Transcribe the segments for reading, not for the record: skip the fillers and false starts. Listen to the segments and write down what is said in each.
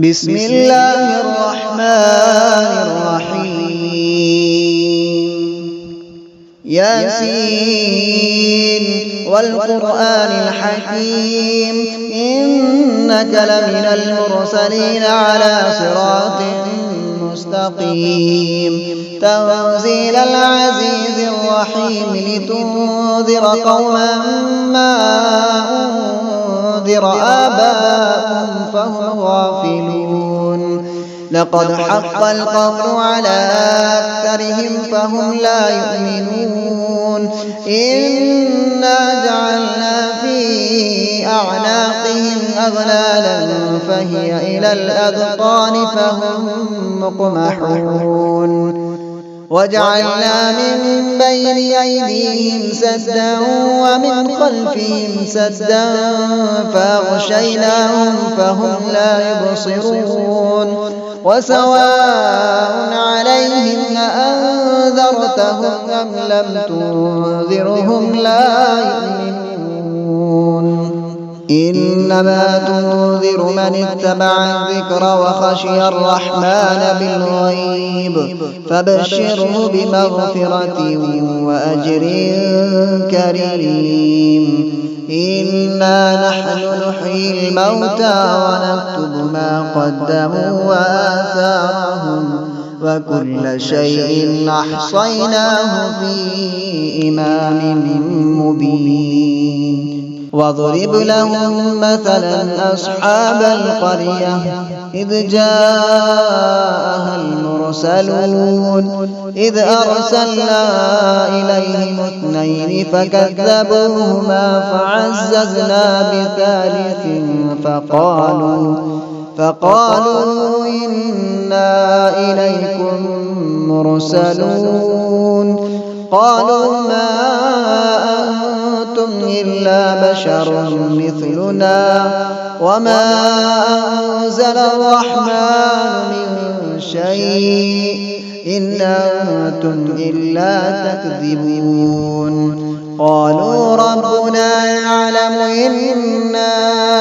بسم الله الرحمن الرحيم ياسين والقرآن الحكيم إنك لمن المرسلين على صراط مستقيم تنزيل العزيز الرحيم لتنذر قوما ما أنذر آباؤهم فهم غافلون لقد حق القول على أكثرهم فهم لا يؤمنون إنا جعلنا في أعناقهم أغلالا فهي إلى الأذقان فهم مقمحون وجعلنا من بين أيديهم سدا ومن خلفهم سدا فأغشيناهم فهم لا يبصرون وسواء عليهم أأنذرتهم أم لم تنذرهم لا يؤمنون إنما تنذر من اتبع الذكر وخشي الرحمن بالغيب فبشره بمغفرة وأجر كريم إنا نحن نحيي الموتى ونكتب ما قدموا وآثارهم وكل شيء أحصيناه في إمام مبين واضرب لهم مثلا أصحاب القرية إذ جاءها المرسلون إذ أرسلنا إليهم اثنين فكذبوهما فعززنا بثالث فقالوا إنا إليكم مرسلون قالوا ما أنتم إلا بشر مثلنا وما أنزل الرحمن من شيء إن أنتم إلا تكذبون قالوا ربنا يعلم إنا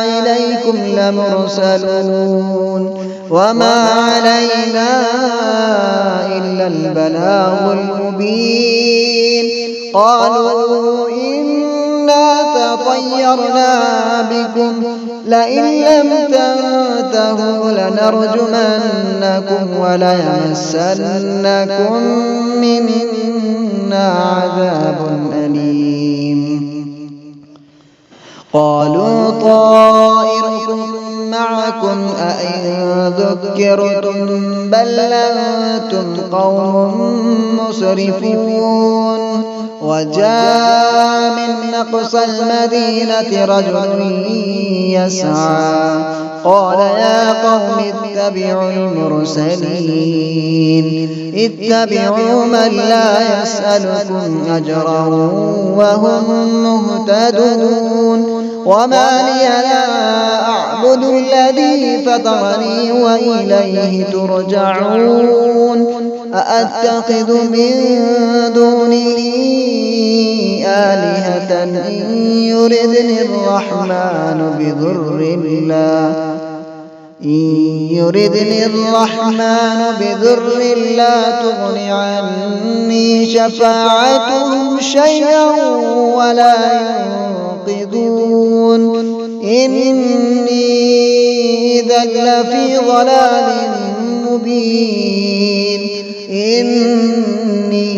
إليكم لمرسلون وما علينا إلا البلاغ المبين قالوا إنا تطيرنا بكم لئن لم تنتهوا لنرجمنكم وليمسنكم منا عذاب أليم قالوا طائركم معكم أئن ذكرتم بل أنتم قوم مسرفون وجاء من أقصى المدينة رجل يسعى قال يا قوم اتبعوا المرسلين اتبعوا من لا يسألكم أجرا وهم مهتدون وما لي لا أعبد الذي فطرني وإليه ترجعون أأتخذ من دونه آلهة إن يردني الرحمن بضر لا تغن عني شفاعتهم شيئا ولا ينقذون إني إذا لفي ضلال مبين إني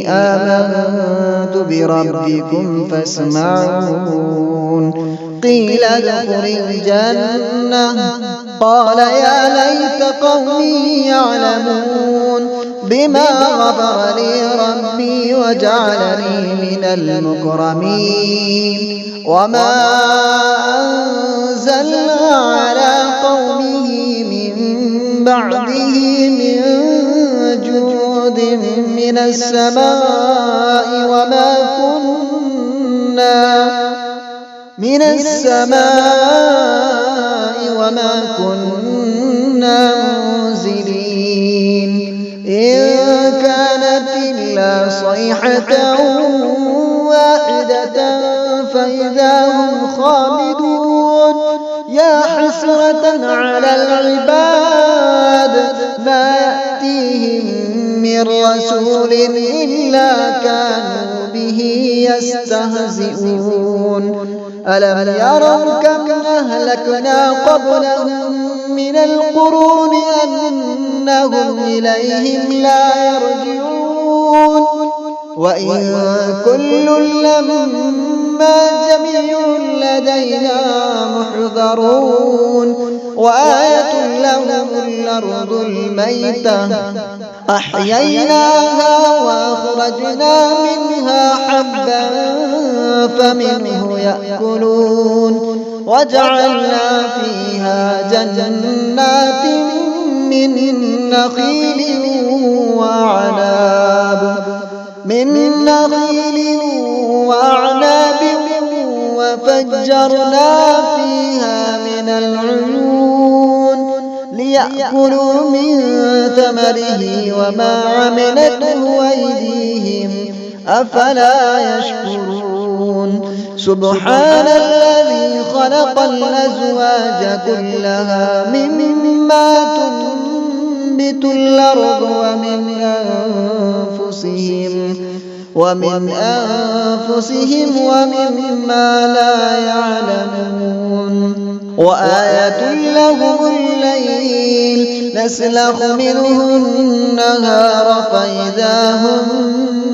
آمنت بربكم فاسمعون قيل ادخل الجنة قال يا ليت قومي يعلمون بما غفر لي ربي وجعلني من المكرمين وما أنزلنا على قومه من بعده من جود من السماء وما كنا منزلين إن كانت إلا صيحة واحدة فإذا هم خامدون يا حسرة على العباد من رسول إلا كانوا به يستهزئون ألم يروا كم أهلكنا قبلهم من القرون أنهم إليهم لا يرجعون وإن كل لما جميع لدينا محضرون وآية لهم الأرض الميتة أحييناها وأخرجنا منها حبا فمنه يأكلون وجعلنا فيها جنات من نخيل وأعناب وفجرنا فيها من العيون ليأكلوا من ثمره وما عملته أيديهم أفلا يشكرون سبحان الذي خلق الأزواج كلها مما تنبت الأرض ومن أنفسهم ومما لا يعلمون وآية لهم الليل نسلخ منه النهار فإذا هم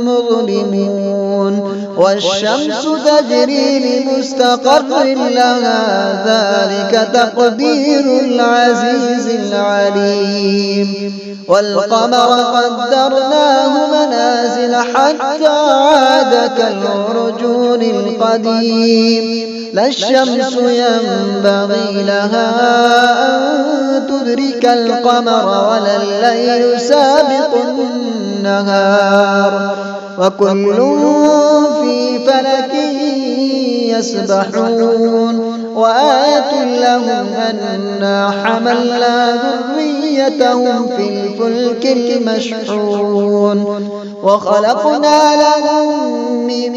مظلمون والشمس تجري لمستقر لها ذلك تقدير العزيز العليم والقمر قدرناه منازل حتى عاد كالعرجون القديم لا الشمس ينبغي لها أن تدرك القمر ولا الليل سابق النهار وكل في فلك يسبحون وآية لهم أنا حملنا ذريتهم في الفلك المشحون وخلقنا لهم من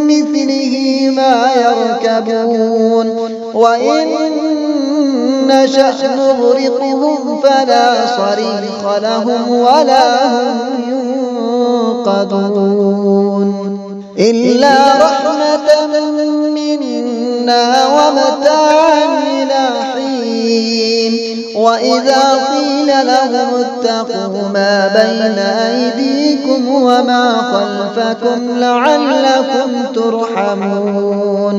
مثله ما يركبون وإن نشأ نغرقهم فلا صريخ لهم ولا هم ينقذون إلا رحمة منا ومتاعا إلى حين وإذا قيل لهم اتقوا ما بين أيديكم وما خلفكم لعلكم ترحمون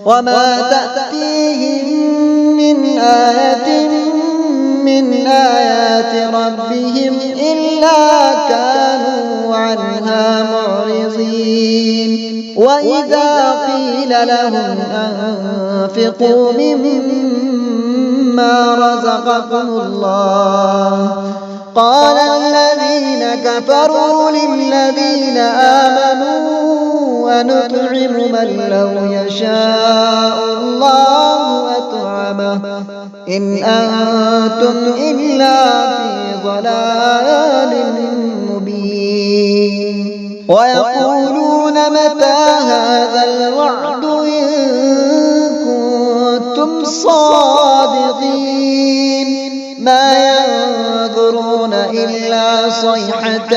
وما تأتيهم من آية من آيات ربهم إلا كانوا عنها معرضين وإذا قيل لهم أنفقوا مما رزقكم الله قال الذين كفروا للذين آمنوا ونطعم من لو يشاء الله أطعمه إن أنتم إلا في ضلال مبين ويقولون متى هذا الوعد إن كنتم صادقين ما ينظرون إلا صيحة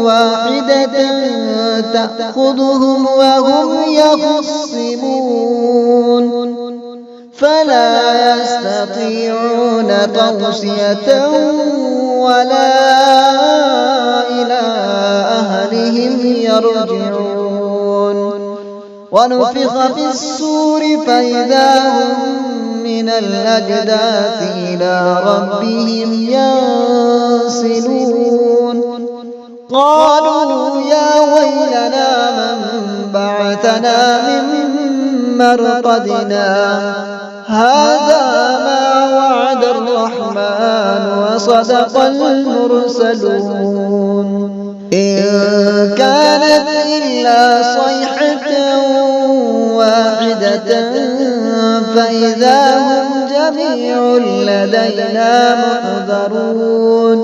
واحدة تأخذهم وهم يخصمون فلا يستطيعون توصية ولا إلى أهلهم يرجعون ونفخ في الصور فإذا هم من الأجداث إلى ربهم ينسلون قالوا يا ويلنا من بعثنا من مرقدنا هذا ما وعد الرحمن وصدق المرسلون إن كانت إلا صيحة واحدة فإذا هم جميع لدينا محضرون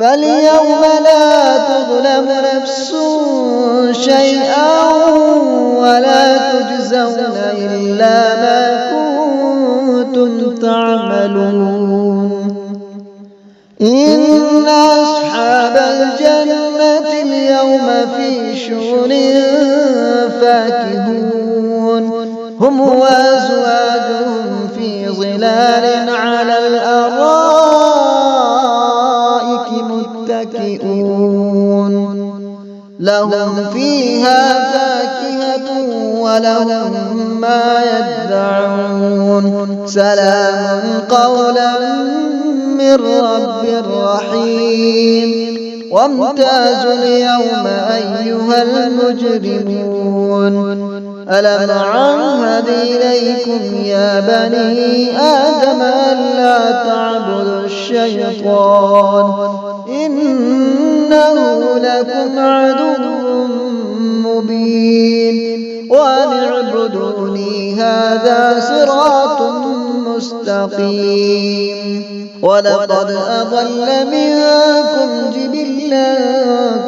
فاليوم لا تظلم نفس شيئا ولا تجزون إلا ما كنتم تعملون إن أصحاب الجنة اليوم في شغل فاكهون هم وأزواجهم في ظلال على الأرائك متكئون لهم فيها فاكهة ولهم ما يدعون سلام قولا من رب رحيم وامتازوا اليوم أيها المجرمون ألم أعهد إليكم يا بني آدم ألا تعبدوا الشيطان إنه لكم عدو مبين وأن اعبدوني هذا صراط مستقيم ولقد أضل منكم جبلا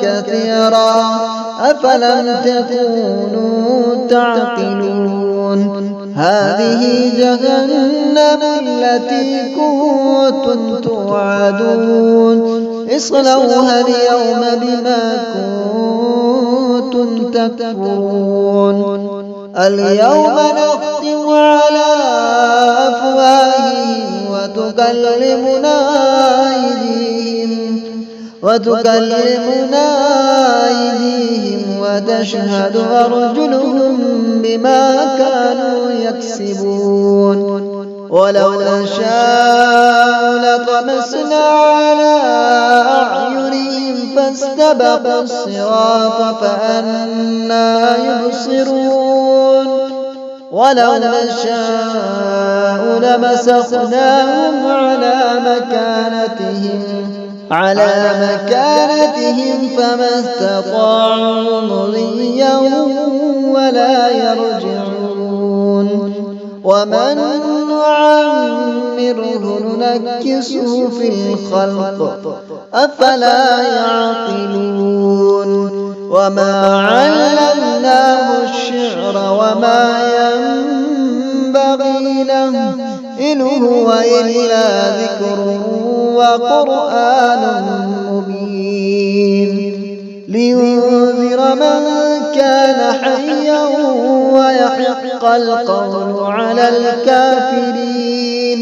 كثيرا أفلم تكونوا تعقلون هذه جهنم التي كنتم توعدون اصلوها اليوم بما كنتم تكفرون اليوم نختم على أفواههم وتكلمنا أيديهم وتشهد أرجلهم بما كانوا يكسبون ولو نشاء لطمسنا على أعينهم فاستبقوا الصراط فأنى يبصرون ولو نشاء لمسخناهم على مكانتهم فما استطاعوا مضيا ولا يرجعون ومن نعمره ننكسه في الخلق أفلا يعقلون وما علمناه الشعر وما ينبغي له إن هو إلا ذكر وقرآن مبين لينذر من كان حيا ويحق القول على الكافرين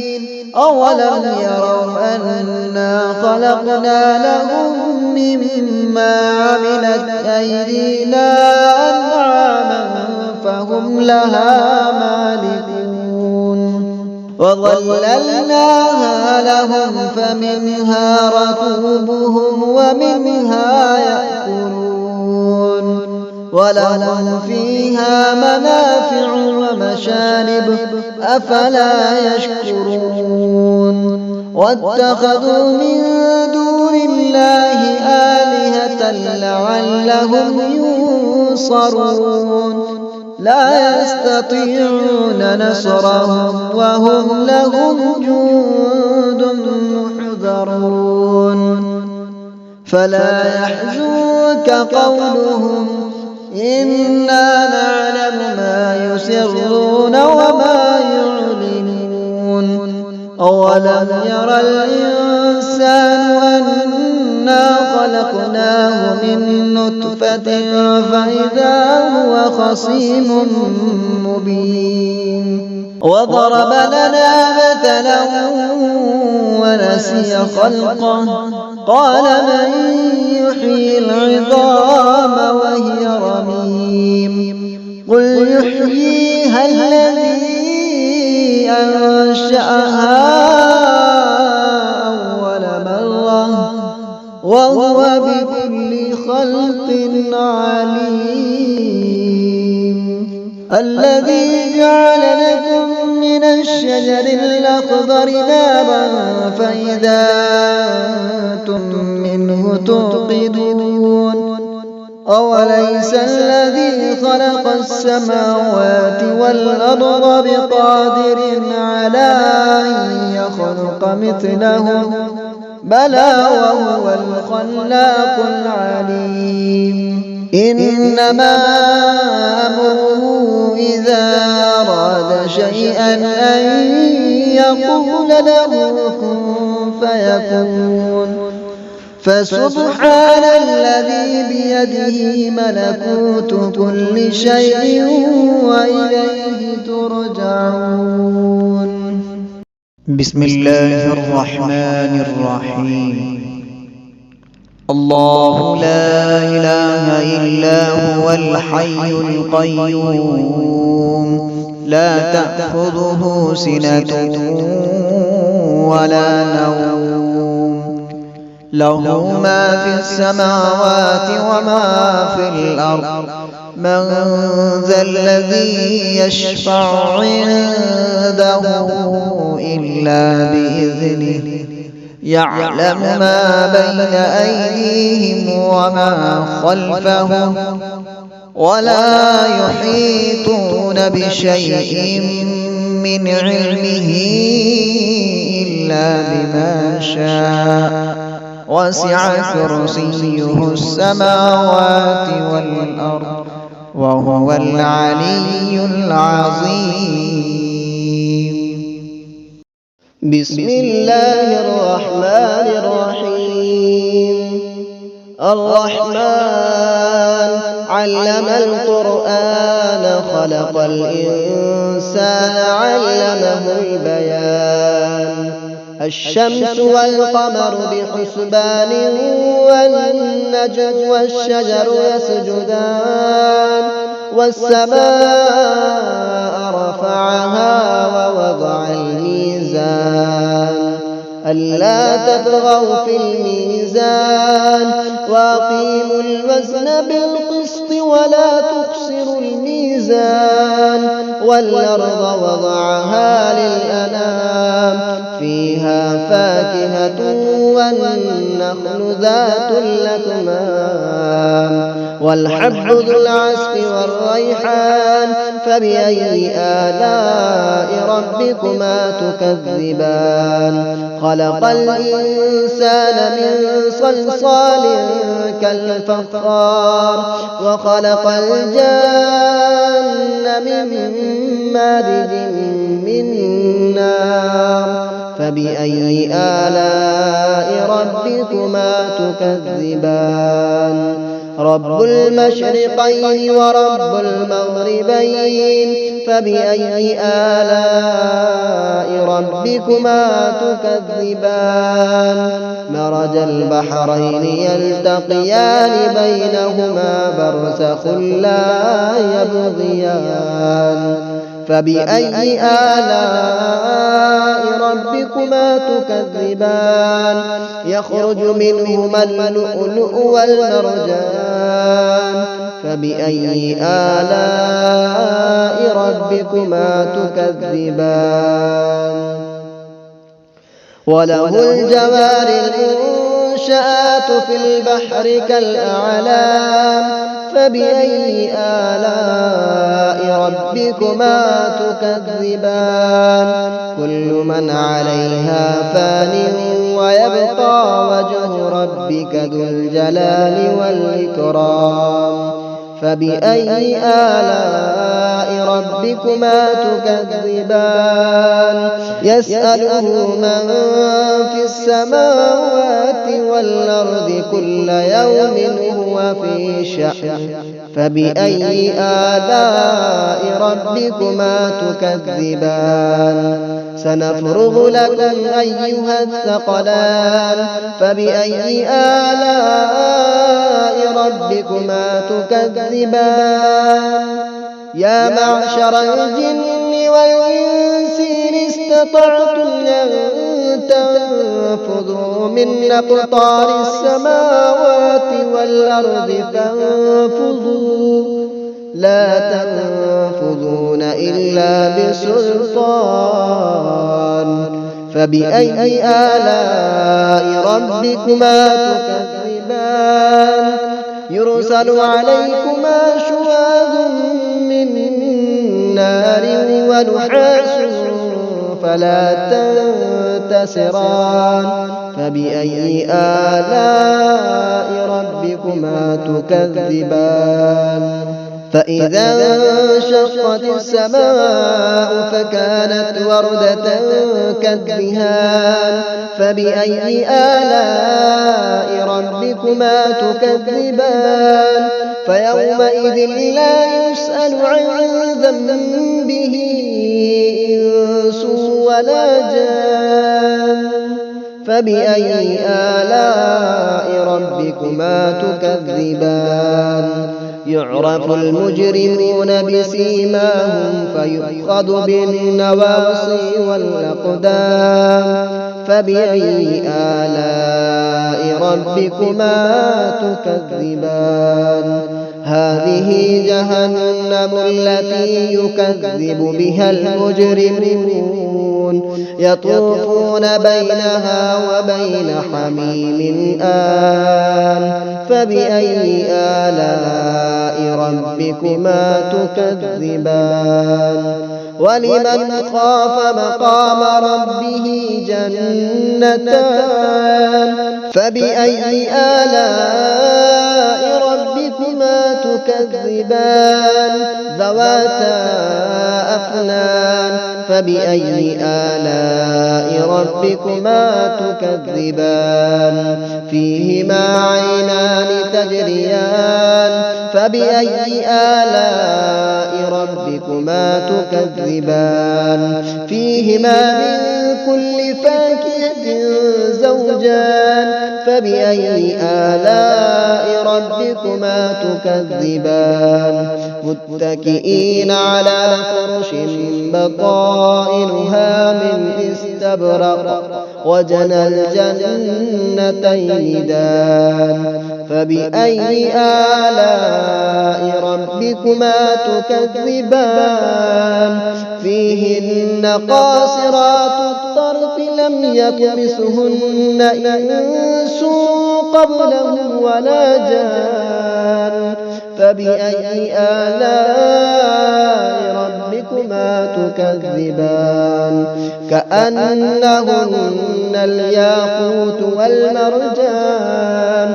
أولم يروا أنا خلقنا لهم مما عملت أيدينا أنعاما فهم لها مالكون وظللناها لهم فمنها ركوبهم ومنها يأكلون ولهم فيها منافع ومشارب أفلا يشكرون واتخذوا من دون الله آلهة لعلهم ينصرون لا يستطيعون نصرهم وهم لهم جند محضرون فلا يحزنك قولهم إنا نعلم ما يسرون وما يعلنون أولم يرى الإنسان أنا خلقناه من نطفة فإذا هو خصيم مبين وضرب لنا مثلا ونسي خلقه قال من يحيي العظام وهي رميم قل يحييها الذي أنشأها أول مرة وهو بكل خلق عليم الذي جعل لكم من الشجر الأخضر نارا فإذا أنتم منه توقدون أوليس الذي خلق السماوات والأرض بقادر على أن يخلق مثلهم بلى وهو الخلاق العليم إنما أمره إذا أراد شيئا أن يقول له كن فيكون. فسبحان الذي بيده ملكوت كل شيء وإليه ترجعون. بسم الله الرحمن الرحيم. الله لا إله إلا هو الحي القيوم لا تأخذه سنة ولا نوم له ما في السماوات وما في الأرض من ذا الذي يشفع عنده إلا بإذنه يعلم ما بين أيديهم وما خلفهم ولا يحيطون بشيء من علمه إلا بما شاء وسع كرسيه السماوات والأرض وهو العلي العظيم. بسم الله الرحمن الرحيم. الرحمن علم القرآن خلق الإنسان علمه البيان. الشمس والقمر بحسبان والنجم والشجر يسجدان والسماء رفعها ووضع الميزان ألا تطغوا في الميزان وأقيموا الوزن بالقسط ولا تخسروا الميزان والأرض وضعها للأنام فيها فاكهة والنخل ذات الأكمام والحب ذو العصف والريحان فبأي آلاء ربكما تكذبان. خلق الإنسان من صلصال كالفخار وخلق الجن من مارج من نار فبأي آلاء ربكما تكذبان. رب المشرقين ورب المغربين فبأي آلاء ربكما تكذبان. مرج البحرين يلتقيان بينهما برزخ لا يبغيان فبأي آلاء ربكما تكذبان. يخرج منهما اللؤلؤ والمرجان فبأي آلاء ربكما تكذبان. وله الجوار المنشآت في البحر كالأعلام فبأي آلاء ربكما تكذبان. كل من عليها فان ويبقى وجه ربك ذو الجلال والإكرام فبأي آلاء ربكما تكذبان. يسأله من في السماوات والأرض كل يوم هو في شأن فبأي آلاء ربكما تكذبان. سنفرغ لكم أيها الثقلان فبأي آلاء ربكما تكذبان. يا معشر الجن والإنس إن استطعتم أن تنفذوا من أقطار السماوات والأرض فانفذوا لا تنفذون إلا بسلطان فبأي آلاء ربكما تكذبان. يرسل عليكما شواظ من نار ونحاس فلا تنتصران فبأي آلاء ربكما تكذبان. فإذا انشقت السماء فكانت وردة كالدهان فبأي آلاء ربكما تكذبان فيومئذ لا يسأل عن ذنبه إنس ولا جان فبأي آلاء ربكما تكذبان يعرف المجرمون بسيماهم فيؤخذ بالنواصي والأقدام فبأي آلاء ربكما تكذبان هذه جهنم التي يكذب بها المجرمون يطوفون بينها وبين حميم آن فبأي آلاء ربكما تكذبان ولمن خاف مقام ربه جنتان فبأي آلاء ربكما تكذبان ذواتا أفنان فبأي آلاء ربكما تكذبان فيهما عينان تجريان فبأي آلاء ربكما تكذبان فيهما من كل فاكهة زوجان فبأي آلاء ربكما تكذبان متكئين على فرش بطائنها من استبرق وجنى الجنتين دان فبأي آلاء ربكما تكذبان فيهن قاصرات الطرف لم يطمثهن إنس قبلهم ولا جان فبأي آلاء ربكما تكذبان كأنهن الياقوت والمرجان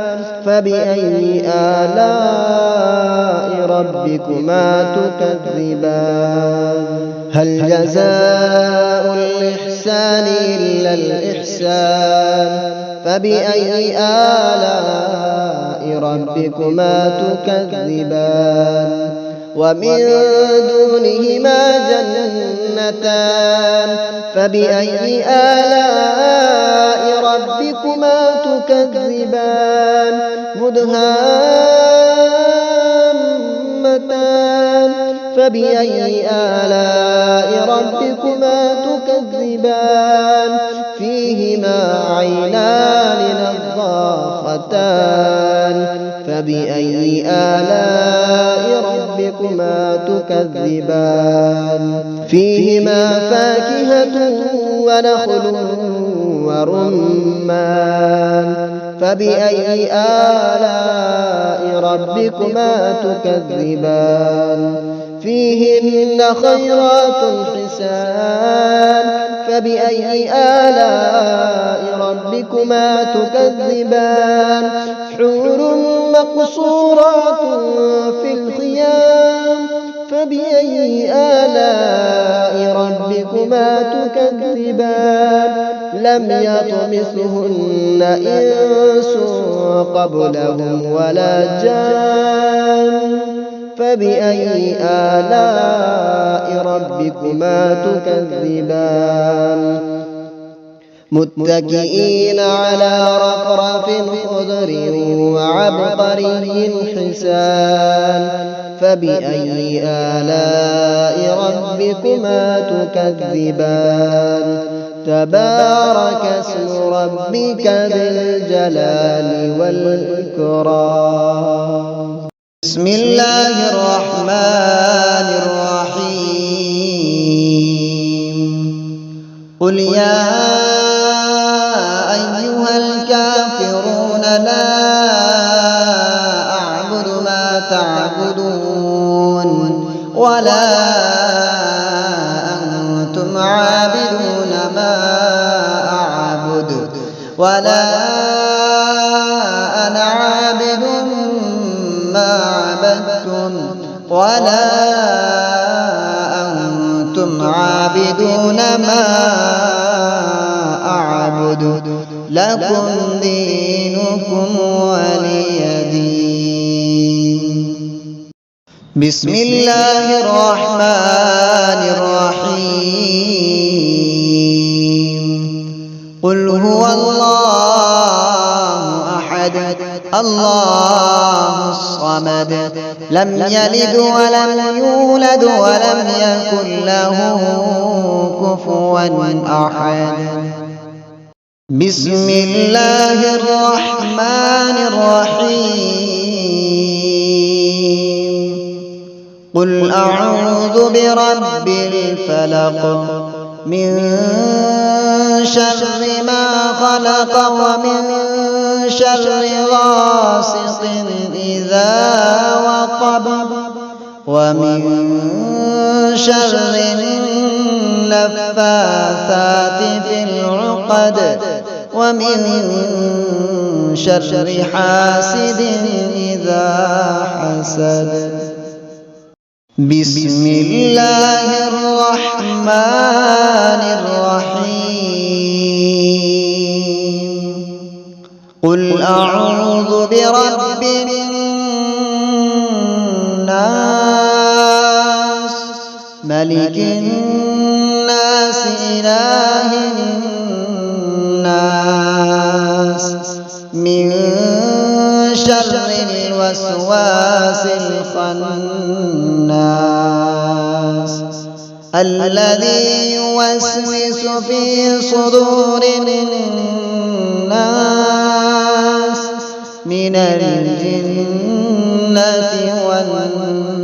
فبأي آلاء ربكما تكذبان هل جزاء الإحسان إلا الإحسان فبأي آلاء ربكما تكذبان ومن دونهما جنتان فبأي آلاء ربكما تكذبان مدهامتان فبأي آلاء ربكما تكذبان فيهما عينان نضاختان فبأي آلاء ربكما تكذبان فيهما فاكهة ونخل ورمان فبأي آلاء ربكما تكذبان فيهن خيرات حسان فبأي آلاء ربكما تكذبان حور مقصورات في الخيام فبأي آلاء ربكما تكذبان لم يطمثهن إنس قبلهم ولا جان فبأي آلاء ربكما تكذبان متكئين على رفرف خضر وعبقري حسان فبأي آلاء ربكما تكذبان تبارك اسم ربك ذي الجلال والإكرام بسم الله الرحمن الرحيم قل يا أيها الكافرون لا أعبد ما تعبدون ولا أنتم عابدون ما أعبد ولا أنا عابد ما عبدتم ولا أنتم عابدون ما أعبد لكم دينكم ولي دين. بسم الله الرحمن الرحيم. قل هو الله أحد الله الصمد لم يلد ولم يولد ولم يكن له كفوا أحد. بسم الله الرحمن الرحيم. قل أعوذ برب الفلق من شر ما خلق ومن شر غاسق إذا وقب ومن شر النفاثات في العقد ومن شر حاسد إذا حسد. بسم الله الرحمن الرحيم. قل أعوذ برب الناس ملك الناس إله الناس من شر الوسواس الخناس الذي يوسوس في صدور الناس من الجنة والناس.